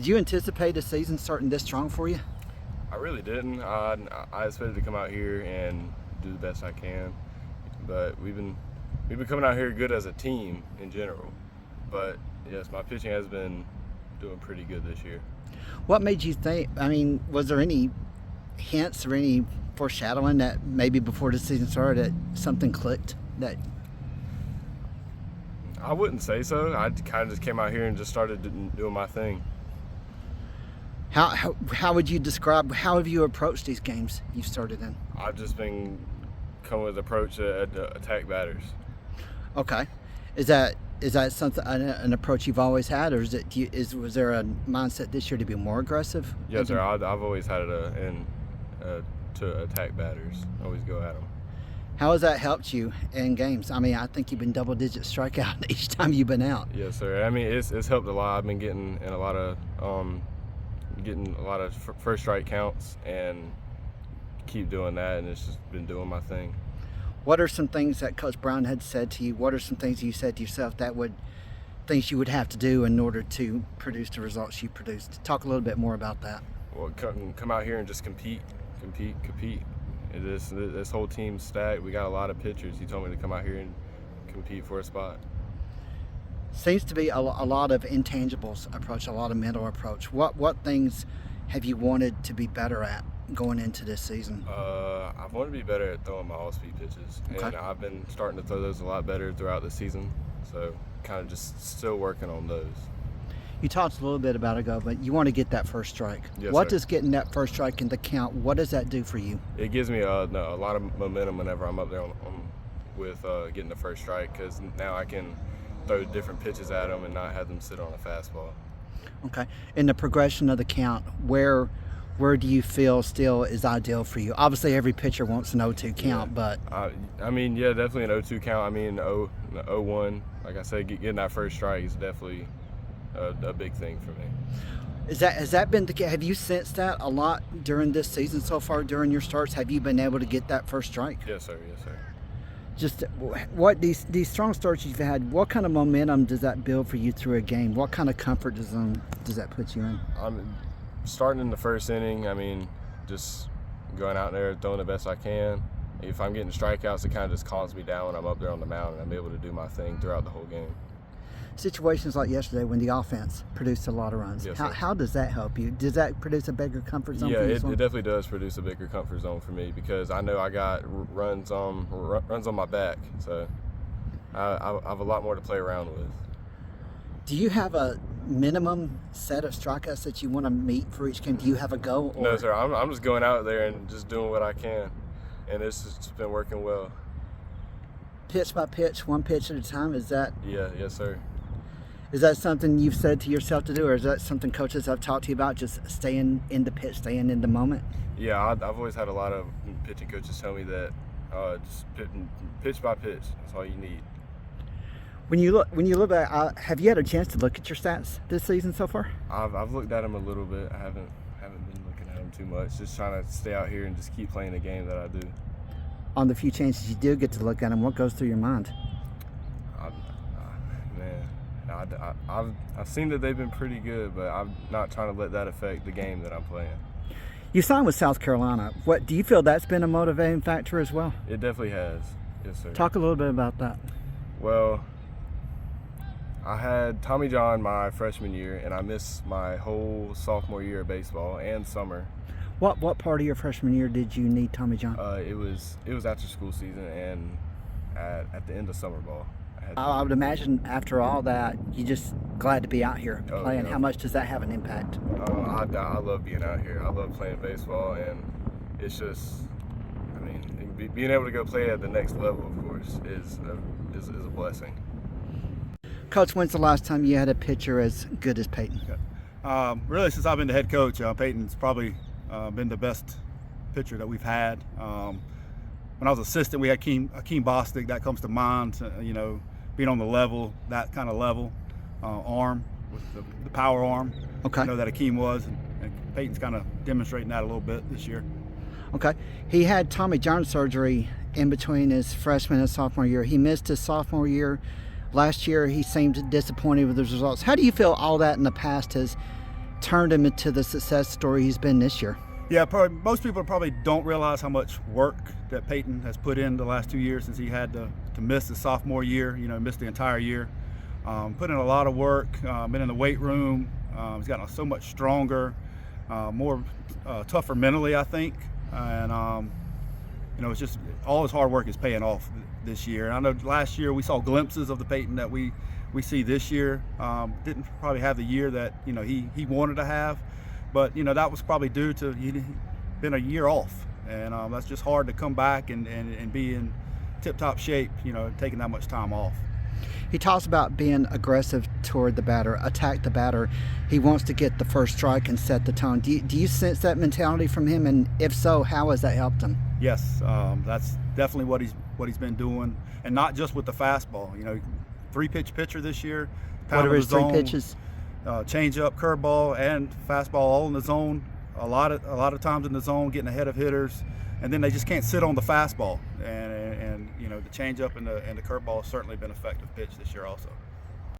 Did you anticipate a season starting this strong for you? I really didn't. I expected to come out here and do the best I can, but we've been coming out here good as a team in general. But yes, my pitching has been doing pretty good this year. What made you think? I mean, was there any hints or any foreshadowing that maybe before the season started that something clicked? That I wouldn't say so. I kind of just came out here and just started doing my thing. How would you describe? How have you approached these games you've started in? I've just been coming with approach to attack batters. Okay, is that something an approach you've always had, or was there a mindset this year to be more aggressive? Yes, sir. I've always had it to attack batters. Always go at them. How has that helped you in games? I mean, I think you've been double-digit strikeout each time you've been out. Yes, sir. I mean, it's helped a lot. I've been getting a lot of first strike counts and keep doing that, and it's just been doing my thing. What are some things that Coach Brown had said to you? What are some things you said to yourself things you would have to do in order to produce the results you produced? Talk a little bit more about that. Well, come out here and just compete. This whole team's stacked. We got a lot of pitchers. He told me to come out here and compete for a spot. Seems to be a lot of intangibles approach, a lot of mental approach. What things have you wanted to be better at going into this season? I want to be better at throwing my all-speed pitches, okay. And I've been starting to throw those a lot better throughout the season. So kind of just still working on those. You talked a little bit about it ago, but you want to get that first strike. Yes, what sir. does getting that first strike in the count, what does that do for you? It gives me a lot of momentum whenever I'm up there with getting the first strike, because now I can throw different pitches at them and not have them sit on a fastball. Okay. In the progression of the count, where do you feel still is ideal for you? Obviously, every pitcher wants an 0-2 count, but I mean, yeah, definitely an 0-2 count. I mean, 0-1. Like I said, getting that first strike is definitely a big thing for me. Has that been have you sensed that a lot during this season so far? During your starts, have you been able to get that first strike? Yes, sir. Yes, sir. Just what these strong starts you've had, what kind of momentum does that build for you through a game? What kind of comfort does that put you in? I'm starting in the first inning. I mean, just going out there throwing the best I can. If I'm getting strikeouts, it kind of just calms me down when I'm up there on the mound and I'm able to do my thing throughout the whole game. Situations like yesterday when the offense produced a lot of runs, yes, how does that help you? Does that produce a bigger comfort zone for you? Yeah, it definitely does produce a bigger comfort zone for me, because I know I got runs on my back, so I have a lot more to play around with. Do you have a minimum set of strikeouts that you want to meet for each game? Do you have a goal? No, sir. I'm just going out there and just doing what I can, and it's just been working well. Pitch by pitch, one pitch at a time, is that? Yeah, yes, sir. Is that something you've said to yourself to do, or is that something coaches have talked to you about, just staying in the pitch, staying in the moment? Yeah, I've always had a lot of pitching coaches tell me that just pitch by pitch, that's all you need. When you look back, have you had a chance to look at your stats this season so far? I've looked at them a little bit. I haven't been looking at them too much. Just trying to stay out here and just keep playing the game that I do. On the few chances you do get to look at them, what goes through your mind? I've seen that they've been pretty good, but I'm not trying to let that affect the game that I'm playing. You signed with South Carolina. What do you feel that's been a motivating factor as well? It definitely has. Yes, sir. Talk a little bit about that. Well, I had Tommy John my freshman year, and I missed my whole sophomore year of baseball and summer. What part of your freshman year did you need Tommy John? It was after school season and at the end of summer ball. I would imagine after all that, you're just glad to be out here playing. Yeah. How much does that have an impact? I love being out here. I love playing baseball, and it's just, I mean, being able to go play at the next level, of course, is a blessing. Coach, when's the last time you had a pitcher as good as Peyton? Really, since I've been the head coach, Peyton's probably been the best pitcher that we've had. When I was assistant, we had Akeem Bostic. That comes to mind, being on the level, that kind of level, arm, with the power arm. Okay. I know that Akeem was, and Peyton's kind of demonstrating that a little bit this year. Okay. He had Tommy John surgery in between his freshman and sophomore year. He missed his sophomore year. Last year, he seemed disappointed with his results. How do you feel all that in the past has turned him into the success story he's been this year? Yeah, probably, most people probably don't realize how much work that Peyton has put in the last 2 years since he had to miss his sophomore year. You know, missed the entire year. Put in a lot of work. Been in the weight room. He's gotten so much stronger, more tougher mentally, I think. And you know, it's just all his hard work is paying off this year. And I know last year we saw glimpses of the Peyton that we see this year. Didn't probably have the year that, you know, he wanted to have. But, you know, that was probably due to he'd been a year off. And that's just hard to come back and be in tip-top shape, you know, taking that much time off. He talks about being aggressive toward the batter, attack the batter. He wants to get the first strike and set the tone. Do you sense that mentality from him? And if so, how has that helped him? Yes, that's definitely what he's been doing. And not just with the fastball. You know, 3-pitch pitcher this year. What are his 3 pitches? Changeup, curveball, and fastball all in the zone. A lot of times in the zone, getting ahead of hitters, and then they just can't sit on the fastball. And you know, the changeup and the curveball has certainly been an effective pitch this year also.